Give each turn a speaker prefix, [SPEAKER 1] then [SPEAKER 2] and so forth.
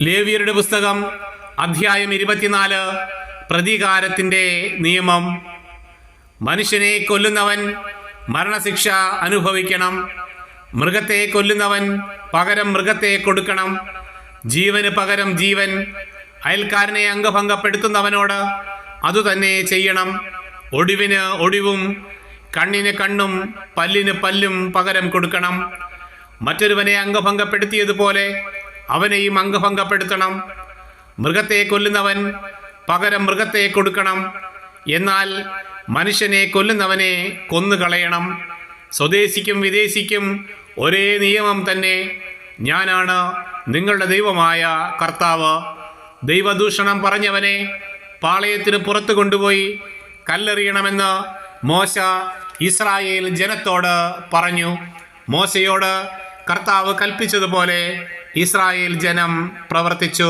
[SPEAKER 1] ലേവ്യരുടെ പുസ്തകം അധ്യായം 24. പ്രതികാരത്തിൻ്റെ നിയമം. മനുഷ്യനെ കൊല്ലുന്നവൻ മരണശിക്ഷ അനുഭവിക്കണം. മൃഗത്തെ കൊല്ലുന്നവൻ പകരം മൃഗത്തെ കൊടുക്കണം. ജീവന് പകരം ജീവൻ. അയൽക്കാരനെ അംഗഭംഗപ്പെടുത്തുന്നവനോട് അതുതന്നെ ചെയ്യണം. ഒടിവിന് ഒടിവും കണ്ണിന് കണ്ണും പല്ലിന് പല്ലും പകരം കൊടുക്കണം. മറ്റൊരുവനെ അംഗഭംഗപ്പെടുത്തിയതുപോലെ അവനെയും അംഗഭംഗപ്പെടുത്തണം. മൃഗത്തെ കൊല്ലുന്നവൻ പകരം മൃഗത്തെ കൊടുക്കണം. എന്നാൽ മനുഷ്യനെ കൊല്ലുന്നവനെ കൊന്നുകളയണം. സ്വദേശിക്കും വിദേശിക്കും ഒരേ നിയമം തന്നെ. ഞാനാണ് നിങ്ങളുടെ ദൈവമായ കർത്താവ്. ദൈവദൂഷണം പറഞ്ഞവനെ പാളയത്തിന് പുറത്തു കൊണ്ടുപോയി കല്ലെറിയണമെന്ന് മോശ ഇസ്രായേൽ ജനത്തോട് പറഞ്ഞു. മോശയോട് കർത്താവ് കൽപ്പിച്ചതുപോലെ ഇസ്രായേൽ ജനം പ്രവർത്തിച്ചു.